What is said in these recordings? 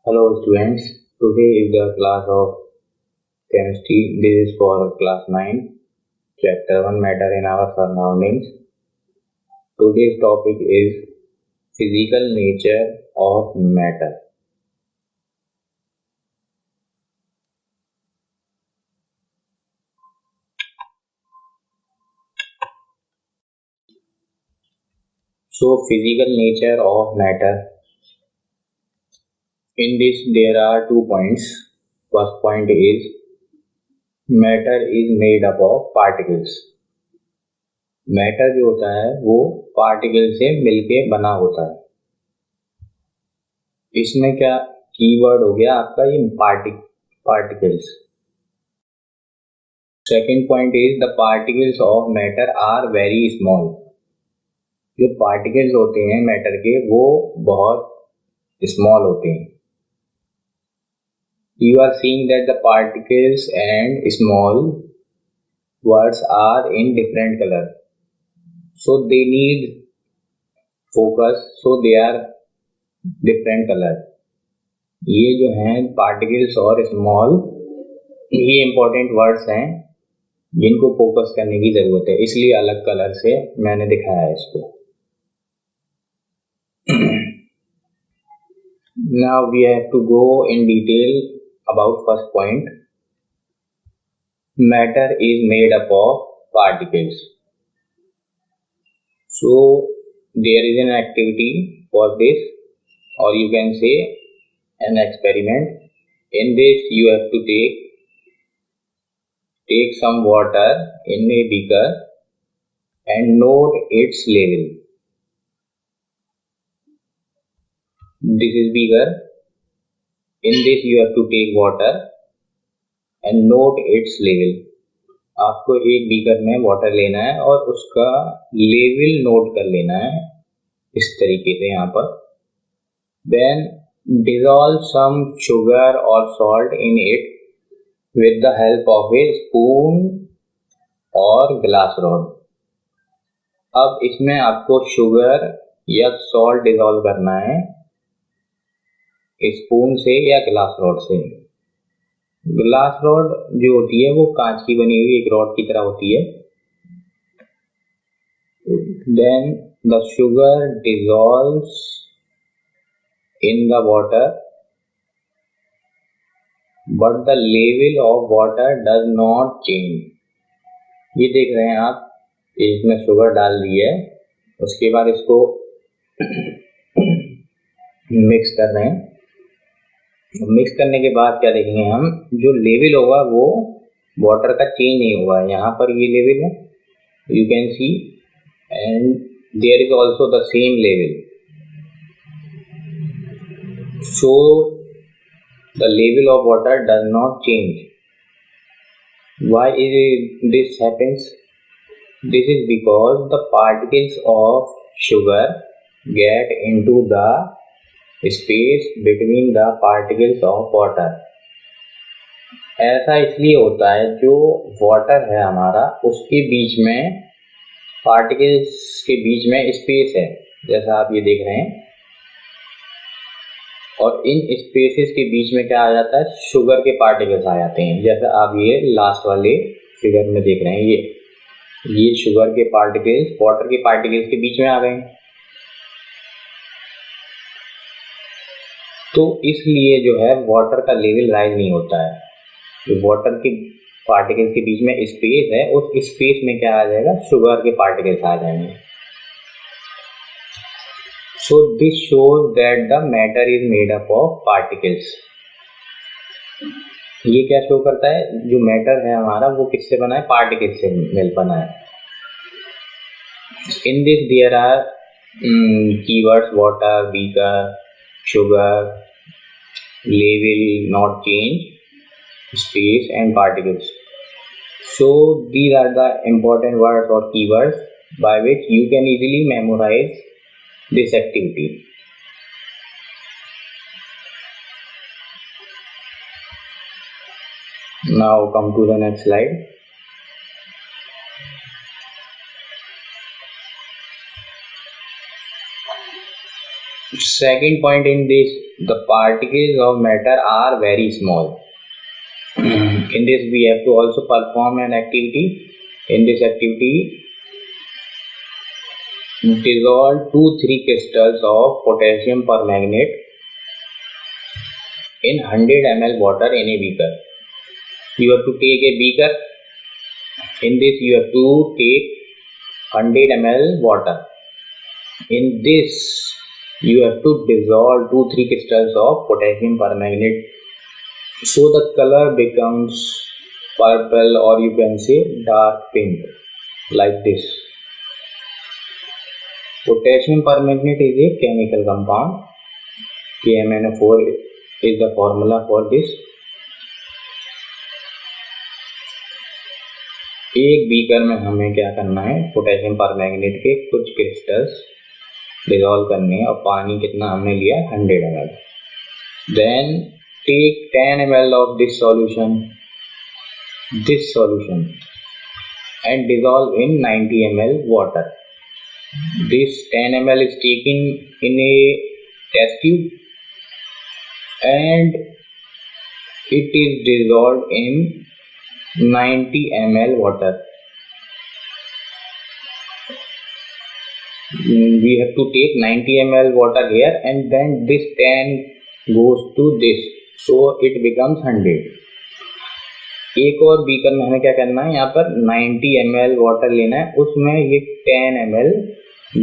Hello students, today is the class of chemistry. This is for class 9, chapter 1 matter in our surroundings. Today's topic is physical nature of matter. So physical nature of matter. In this there are 2 points. First point is matter is made up of particles. Matter जो होता है वो particle से मिलके बना होता है. इसमें क्या कीवर्ड हो गया आपका ये particles. Second point is the particles of matter are very small. जो पार्टिकल्स होते हैं मैटर के वो बहुत स्मॉल होते हैं. You are seeing that the particles and small words are in different colour. So they need focus, so they are different color. ये जो हैं particles और small ये important words हैं जिनको फोकस करने की जरूरत है, इसलिए अलग कलर से मैंने दिखाया है इसको. Now we have to go in detail about first point. Matter is made up of particles. So there is an activity for this, or you can say an experiment. In this you have to take some water in a beaker and note its level. This is beaker. In this you have to take water and note its level. आपको एक beaker में water लेना है और उसका level note कर लेना है इस तरीके से यहाँ पर. देन डिसॉल्व सम शुगर और salt in it with the help of A spoon और ग्लास रॉड. अब इसमें आपको शुगर या सॉल्ट डिसॉल्व करना है स्पून से या ग्लास रॉड से. ग्लास रॉड जो होती है वो कांच की बनी हुई एक रॉड की तरह होती है. Then the sugar dissolves in the water but the level of water does not change. ये देख रहे हैं आप, इसमें शुगर डाल दी है, उसके बाद इसको मिक्स कर रहे हैं. मिक्स करने के बाद क्या देखेंगे हम, जो लेवल होगा वो वाटर का चेंज नहीं होगा. यहाँ पर ये लेवल है, you can see, and there is also the same level. So the level of water does not change. Why is this happens? This is because the particles of sugar get into the space between the particles of water. ऐसा इसलिए होता है, जो water है हमारा उसके बीच में particles के बीच में स्पेस है, जैसा आप ये देख रहे हैं. और इन स्पेसेस के बीच में क्या आ जाता है, शुगर के पार्टिकल्स आ जाते हैं. जैसा आप ये लास्ट वाले फिगर में देख रहे हैं, ये शुगर के पार्टिकल्स वाटर के पार्टिकल्स के बीच में आ गए हैं. तो इसलिए जो है वाटर का लेवल राइज नहीं होता है. जो वाटर के पार्टिकल्स के बीच में स्पेस है, उस स्पेस में क्या आ जाएगा, शुगर के पार्टिकल्स आ जाएंगे. So this shows that the matter is made up of particles. ये क्या शो करता है, जो मैटर है हमारा वो किससे बना है, पार्टिकल्स से मिल बना है. In this there are keywords water, beaker, sugar, level not change, space and particles. So these are the important words or keywords by which you can easily memorize this activity. Now come to the next slide. Second point in this the particles of matter are very small. In this we have to also perform an activity. In this activity, dissolve 2-3 crystals of potassium permanganate in 100 ml water in a beaker. You have to take a beaker. In this you have to take 100 ml water. In this you have to dissolve 2-3 crystals of potassium permanganate, so the color becomes purple, or you can say dark pink, like this. Potassium permanganate is a chemical compound. KMnO4 is the formula for this. एक beaker में हमें क्या करना है, potassium permanganate के कुछ crystals dissolve करने हैं, और पानी कितना हमने लिया, 100 ml. Then take 10 ml of this solution and dissolve in 90 ml water. This 10 ml is taken in a test tube and it is dissolved in 90 ml water. We have to take 90 ml water here, and then this 10 goes to this, so it becomes 100. एक और beaker में हमें क्या करना है, यहाँ पर 90 ml water लेना है, उसमें ये 10 ml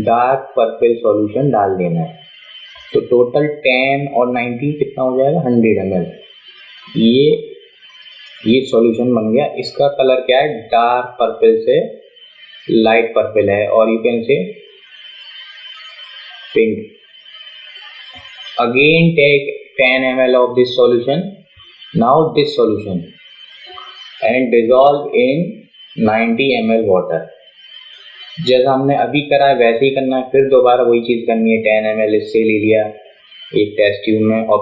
डार्क पर्पल सॉल्यूशन डाल देना है, तो टोटल 10 और 90 कितना हो जाएगा, 100 ml. ये सॉल्यूशन बन गया. इसका कलर क्या है, डार्क पर्पल से लाइट पर्पल है, और you can say pink. Again take 10 ml of this solution, now this solution, and dissolve in 90 ml water. जैसा हमने अभी करा है वैसे ही करना है, फिर दोबारा वही चीज़ करनी है. 10 ml इससे ले लिया एक टेस्ट ट्यूब में, और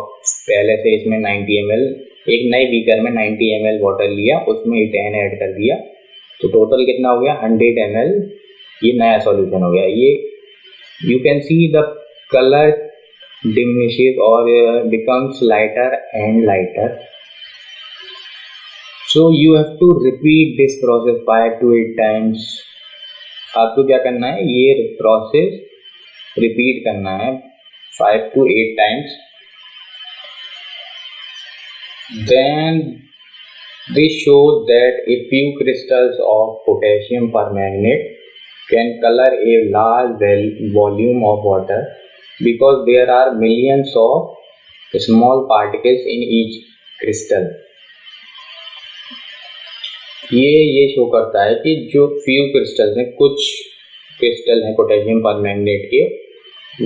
पहले से इसमें 90 ml एक नए बीकर में 90 ml वाटर लिया, उसमें 10 ऐड कर दिया, तो टोटल कितना हो गया, 100 ml. ये नया सॉल्यूशन हो गया. ये you can see the colour diminishes or becomes lighter and lighter. So you have to repeat this process 5 to 8 times. आपको क्या करना है, ये प्रोसेस रिपीट करना है 5 to 8 times. Then this shows that a few crystals of potassium permanganate can color a large volume of water, because there are millions of small particles in each crystal. ये show करता है कि जो few crystals हैं, कुछ crystal हैं potassium permanganate के,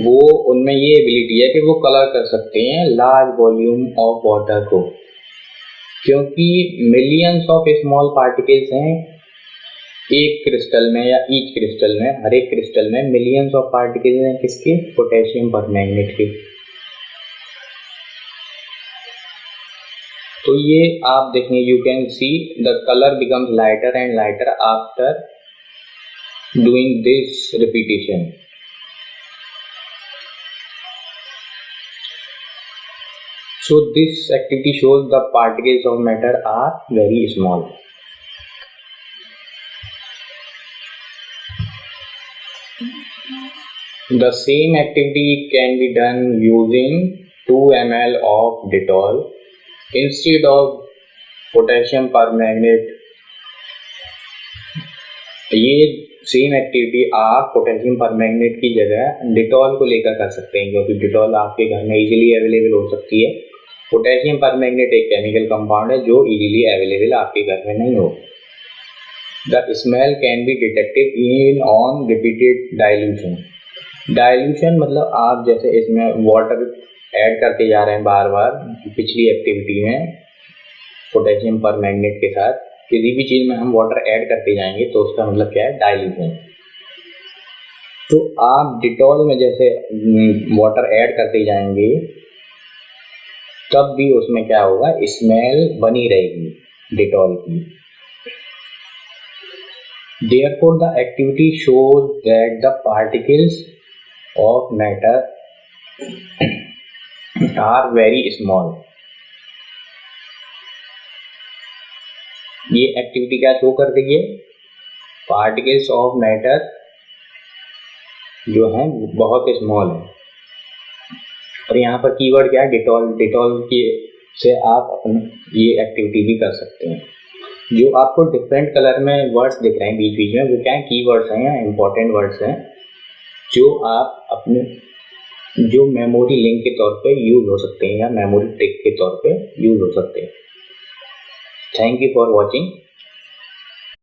वो उनमें ये एबिलिटी है कि वो कलर कर सकते हैं लार्ज वॉल्यूम ऑफ वाटर को, क्योंकि मिलियंस ऑफ स्मॉल पार्टिकल्स हैं एक क्रिस्टल में, या ईच क्रिस्टल में, हर एक क्रिस्टल में मिलियंस ऑफ पार्टिकल्स हैं किसके, पोटेशियम परमैंगनेट के. तो ये आप देखें, you can see the colour becomes lighter and lighter after doing this repetition. So this activity shows the particles of matter are very small. The same activity can be done using 2 ml of Dettol instead of potassium permanganate. ये same activity आप potassium permanganate की जगह Dettol को लेकर कर सकते हैं, क्योंकि डिटॉल आपके घर में इजीली अवेलेबल हो सकती है. पोटेशियम परमैंगनेट एक केमिकल कंपाउंड है जो इजीली अवेलेबल आपके घर में नहीं हो. The smell can be detected in on repeated dilution. Dilution मतलब आप जैसे इसमें वाटर ऐड करते जा रहे हैं बार बार, पिछली एक्टिविटी में पोटेशियम परमैंगनेट के साथ किसी भी चीज़ में हम वाटर ऐड करते जाएंगे, तो उसका मतलब क्या है, डाइल्यूशन. तो आप डिटॉल में जैसे वाटर ऐड करते जाएंगे, तब भी उसमें क्या होगा, स्मेल बनी रहेगी डिटॉल की. Therefore, the activity shows that the particles of matter are very small. ये एक्टिविटी क्या शो कर रही है? पार्टिकल्स ऑफ मैटर जो है बहुत स्मॉल है। और यहाँ पर कीवर्ड क्या है? डिटॉल। डिटॉल की से आप अपने ये एक्टिविटी भी कर सकते हैं। जो आपको डिफरेंट कलर में वर्ड्स दिख रहे हैं बीच बीच में, वो क्या है? कीवर्ड्स हैं या इंपॉर्टेंट वर्ड्स हैं जो आप अपने जो मेमोरी लिंक के तौर पे यूज हो सकते हैं या मेमोरी ट्रिक के तौर पे यूज हो सकते हैं। Thank you for watching.